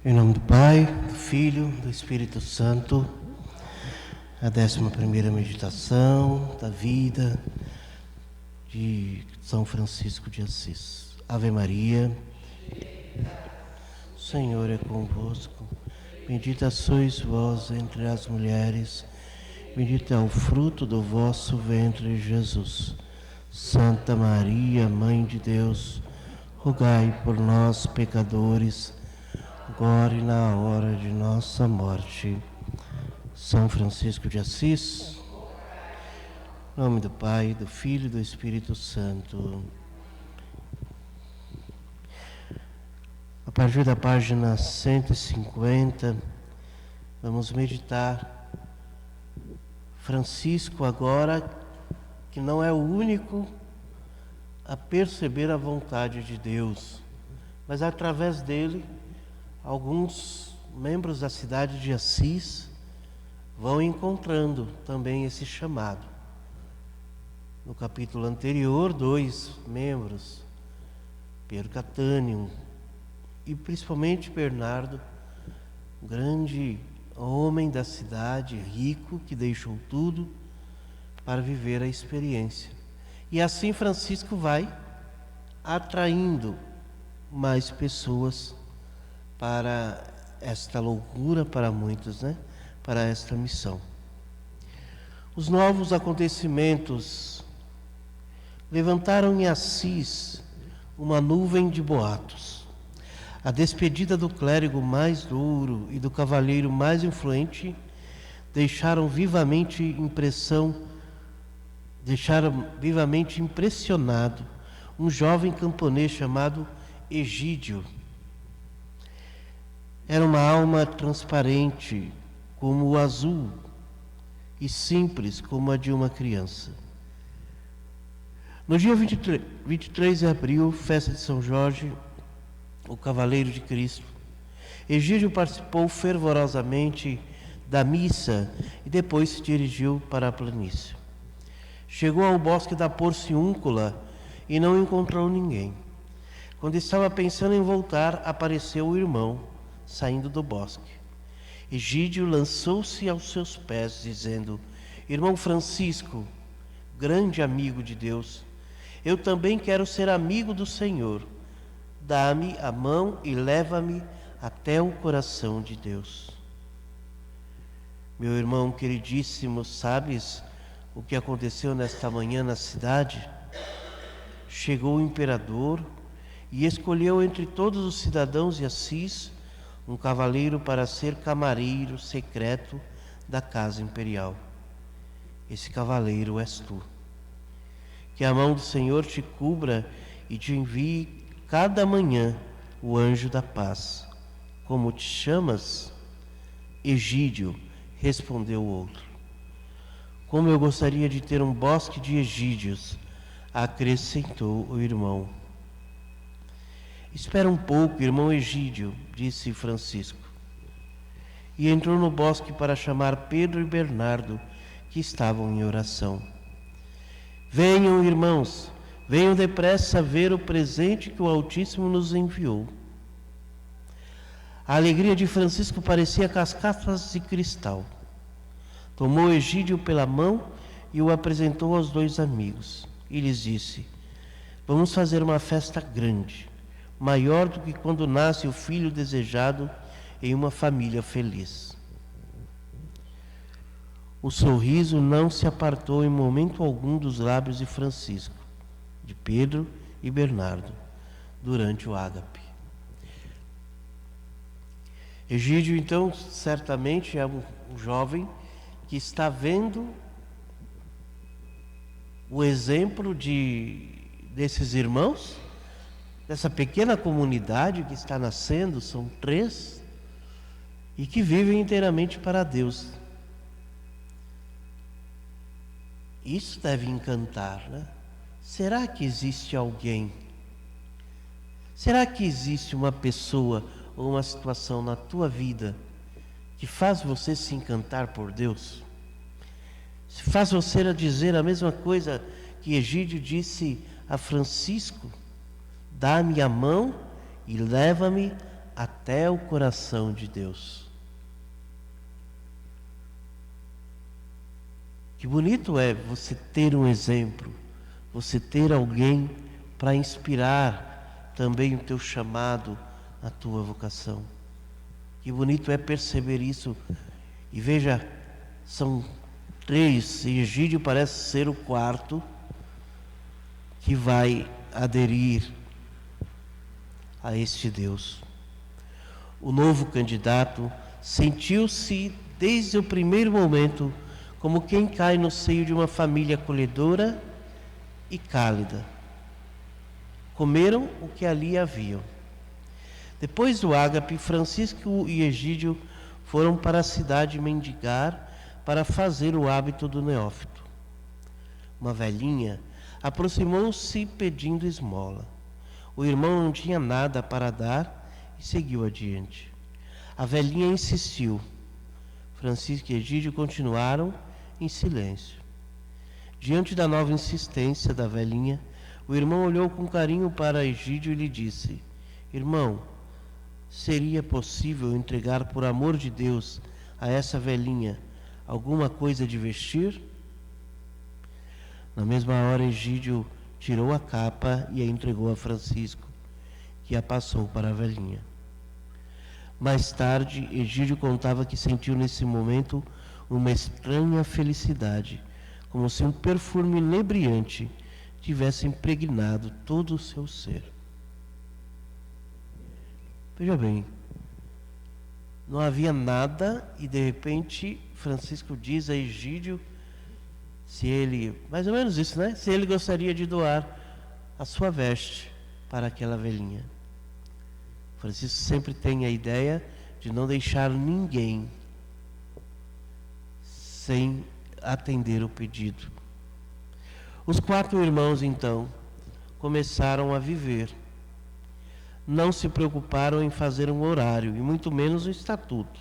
Em nome do Pai, do Filho, do Espírito Santo, a 11ª meditação da vida de São Francisco de Assis. Ave Maria, o Senhor é convosco, bendita sois vós entre as mulheres, bendito é o fruto do vosso ventre, Jesus. Santa Maria, Mãe de Deus, rogai por nós, pecadores, agora e na hora de nossa morte. São Francisco de Assis, em nome do Pai, do Filho e do Espírito Santo. A partir da página 150, vamos meditar Francisco agora, que não é o único a perceber a vontade de Deus, mas através dele, alguns membros da cidade de Assis vão encontrando também esse chamado. No capítulo anterior, 2 membros, Pedro Catânio e principalmente Bernardo, grande homem da cidade, rico, que deixou tudo para viver a experiência. E assim Francisco vai atraindo mais pessoas para esta loucura, para muitos, para esta missão. Os novos acontecimentos levantaram em Assis uma nuvem de boatos. A despedida do clérigo mais duro e do cavalheiro mais influente deixaram vivamente impressionado um jovem camponês chamado Egídio. Era uma alma transparente como o azul e simples como a de uma criança. No dia 23 de abril, festa de São Jorge, o Cavaleiro de Cristo, Egídio participou fervorosamente da missa e depois se dirigiu para a planície. Chegou ao bosque da Porciúncula e não encontrou ninguém. Quando estava pensando em voltar, apareceu o irmão, saindo do bosque. Egídio lançou-se aos seus pés, dizendo: Irmão Francisco, grande amigo de Deus, eu também quero ser amigo do Senhor. Dá-me a mão e leva-me até o coração de Deus. Meu irmão queridíssimo, sabes o que aconteceu nesta manhã na cidade? Chegou o imperador e escolheu entre todos os cidadãos de Assis um cavaleiro para ser camareiro secreto da casa imperial. Esse cavaleiro és tu. Que a mão do Senhor te cubra e te envie cada manhã o anjo da paz. Como te chamas? Egídio, respondeu o outro. Como eu gostaria de ter um bosque de egídios, acrescentou o irmão. Espera um pouco, irmão Egídio, disse Francisco. E entrou no bosque para chamar Pedro e Bernardo, que estavam em oração. Venham, irmãos, venham depressa ver o presente que o Altíssimo nos enviou. A alegria de Francisco parecia cascatas de cristal. Tomou Egídio pela mão e o apresentou aos 2 amigos. E lhes disse: Vamos fazer uma festa grande, maior do que quando nasce o filho desejado em uma família feliz. O sorriso não se apartou em momento algum dos lábios de Francisco, de Pedro e Bernardo, durante o ágape. Egídio, então, certamente é um jovem que está vendo o exemplo desses irmãos, dessa pequena comunidade que está nascendo, são 3, e que vivem inteiramente para Deus. Isso deve encantar, Será que existe alguém? Será que existe uma pessoa ou uma situação na tua vida que faz você se encantar por Deus? Faz você dizer a mesma coisa que Egídio disse a Francisco: dá-me a mão e leva-me até o coração de Deus. Que bonito é você ter um exemplo, você ter alguém para inspirar também o teu chamado, a tua vocação. Que bonito é perceber isso. E veja, são 3, e Egídio parece ser o 4 que vai aderir a este Deus. O novo candidato sentiu-se desde o primeiro momento como quem cai no seio de uma família acolhedora e cálida. Comeram o que ali haviam. Depois do ágape, Francisco e Egídio foram para a cidade mendigar para fazer o hábito do neófito. Uma velhinha aproximou-se pedindo esmola. O irmão não tinha nada para dar e seguiu adiante. A velhinha insistiu. Francisco e Egídio continuaram em silêncio. Diante da nova insistência da velhinha, o irmão olhou com carinho para Egídio e lhe disse: Irmão, seria possível entregar por amor de Deus a essa velhinha alguma coisa de vestir? Na mesma hora, Egídio tirou a capa e a entregou a Francisco, que a passou para a velhinha. Mais tarde, Egídio contava que sentiu nesse momento uma estranha felicidade, como se um perfume inebriante tivesse impregnado todo o seu ser. Veja bem, não havia nada e de repente Francisco diz a Egídio se ele, mais ou menos isso, né? Se ele gostaria de doar a sua veste para aquela velhinha. Francisco sempre tem a ideia de não deixar ninguém sem atender o pedido. Os 4 irmãos, então, começaram a viver. Não se preocuparam em fazer um horário, e muito menos um estatuto.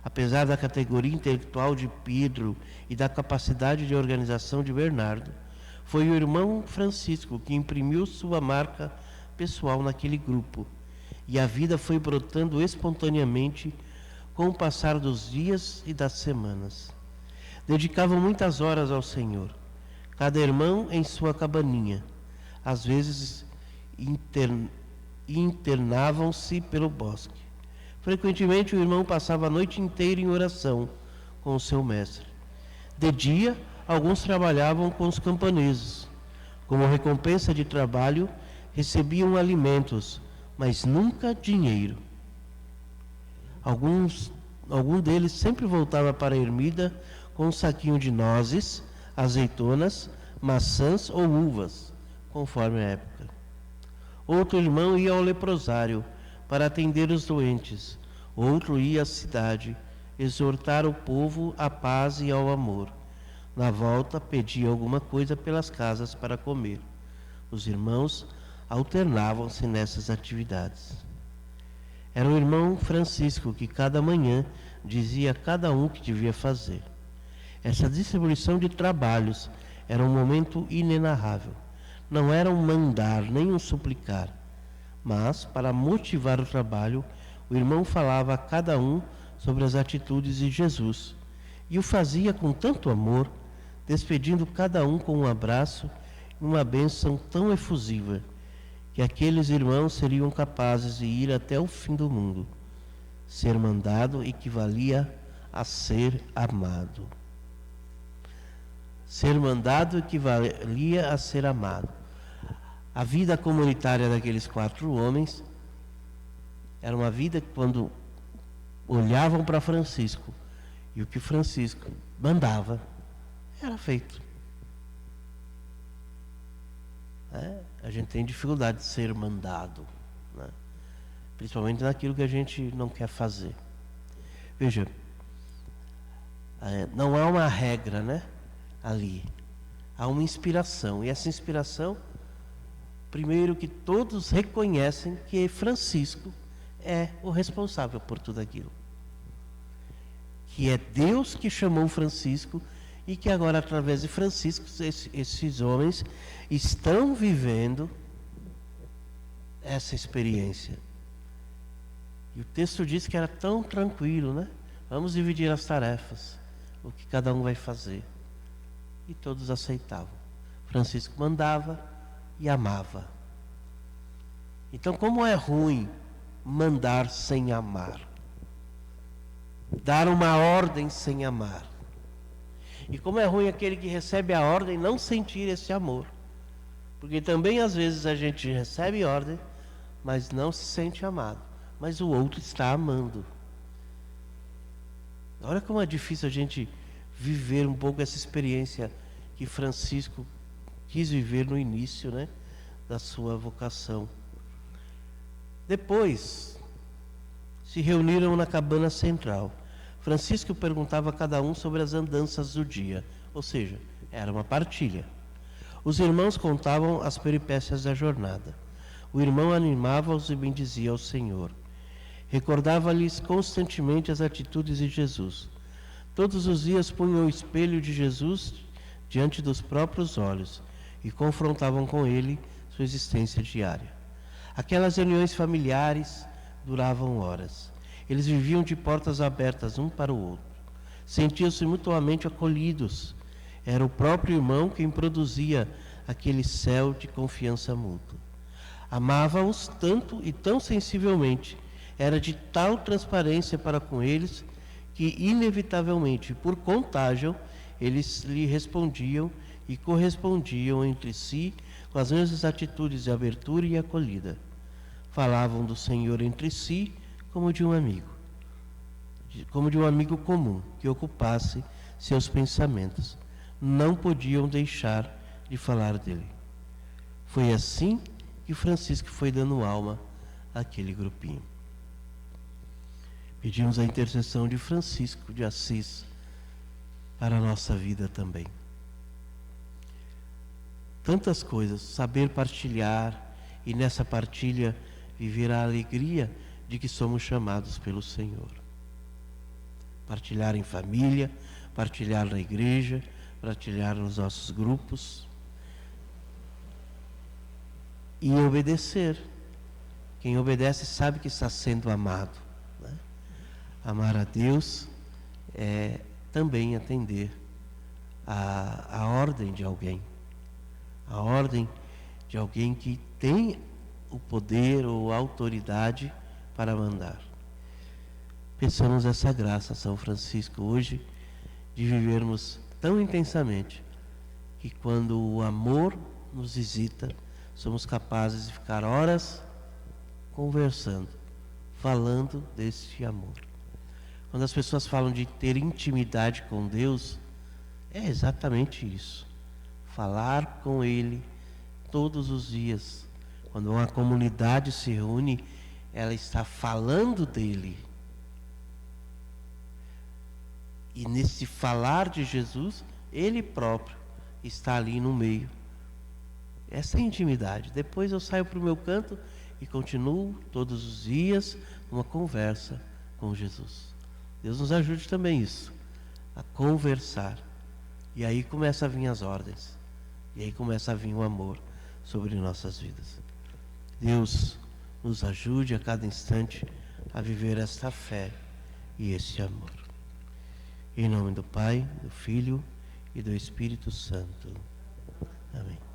Apesar da categoria intelectual de Pedro e da capacidade de organização de Bernardo, foi o irmão Francisco que imprimiu sua marca pessoal naquele grupo, e a vida foi brotando espontaneamente com o passar dos dias e das semanas. Dedicavam muitas horas ao Senhor, cada irmão em sua cabaninha. Às vezes internavam-se pelo bosque. Frequentemente o irmão passava a noite inteira em oração com o seu mestre. De dia, alguns trabalhavam com os camponeses. Como recompensa de trabalho, recebiam alimentos, mas nunca dinheiro. Algum deles sempre voltava para a ermida com um saquinho de nozes, azeitonas, maçãs ou uvas, conforme a época. Outro irmão ia ao leprosário para atender os doentes. Outro ia à cidade, exortar o povo à paz e ao amor. Na volta, pedia alguma coisa pelas casas para comer. Os irmãos alternavam-se nessas atividades. Era o irmão Francisco que cada manhã dizia a cada um o que devia fazer. Essa distribuição de trabalhos era um momento inenarrável. Não era um mandar nem um suplicar, mas, para motivar o trabalho, o irmão falava a cada um sobre as atitudes de Jesus e o fazia com tanto amor, despedindo cada um com um abraço e uma bênção tão efusiva que aqueles irmãos seriam capazes de ir até o fim do mundo. Ser mandado equivalia a ser amado. Ser mandado equivalia a ser amado. A vida comunitária daqueles 4 homens era uma vida que, quando olhavam para Francisco e o que Francisco mandava, era feito. A gente tem dificuldade de ser mandado, né? Principalmente naquilo que a gente não quer fazer. Veja, não há uma regra, né? Ali há uma inspiração, e essa inspiração, primeiro que todos reconhecem que Francisco é o responsável por tudo aquilo, que é Deus que chamou Francisco e que agora, através de Francisco, esses homens estão vivendo essa experiência. E o texto diz que era tão tranquilo, né? Vamos dividir as tarefas, o que cada um vai fazer. E todos aceitavam. Francisco mandava e amava. Então, como é ruim mandar sem amar? Dar uma ordem sem amar. E como é ruim aquele que recebe a ordem não sentir esse amor. Porque também às vezes a gente recebe ordem, mas não se sente amado. Mas o outro está amando. Olha como é difícil a gente viver um pouco essa experiência que Francisco quis viver no início, né, da sua vocação. Depois, se reuniram na cabana central. Francisco perguntava a cada um sobre as andanças do dia, ou seja, era uma partilha. Os irmãos contavam as peripécias da jornada. O irmão animava-os e bendizia ao Senhor. Recordava-lhes constantemente as atitudes de Jesus. Todos os dias punham o espelho de Jesus diante dos próprios olhos e confrontavam com ele sua existência diária. Aquelas reuniões familiares duravam horas. Eles viviam de portas abertas um para o outro. Sentiam-se mutuamente acolhidos. Era o próprio irmão quem produzia aquele céu de confiança mútua. Amava-os tanto e tão sensivelmente, era de tal transparência para com eles, que inevitavelmente, por contágio, eles lhe respondiam e correspondiam entre si com as mesmas atitudes de abertura e acolhida. Falavam do Senhor entre si como de um amigo comum que ocupasse seus pensamentos. Não podiam deixar de falar dele. Foi assim que Francisco foi dando alma àquele grupinho. Pedimos a intercessão de Francisco de Assis para a nossa vida também. Tantas coisas, saber partilhar e nessa partilha viver a alegria de que somos chamados pelo Senhor. Partilhar em família, partilhar na igreja, partilhar nos nossos grupos e obedecer. Quem obedece sabe que está sendo amado, né? Amar a Deus é também atender a ordem de alguém. A ordem de alguém que tem o poder ou a autoridade para mandar. Peçamos essa graça, São Francisco, hoje, de vivermos tão intensamente que quando o amor nos visita, somos capazes de ficar horas conversando, falando deste amor. Quando as pessoas falam de ter intimidade com Deus, é exatamente isso. Falar com Ele todos os dias. Quando uma comunidade se reúne, ela está falando dele. E nesse falar de Jesus, Ele próprio está ali no meio. Essa é a intimidade. Depois eu saio para o meu canto e continuo todos os dias uma conversa com Jesus. Deus nos ajude também isso, a conversar. E aí começa a vir as ordens. E aí começa a vir o amor sobre nossas vidas. Deus nos ajude a cada instante a viver esta fé e esse amor. Em nome do Pai, do Filho e do Espírito Santo. Amém.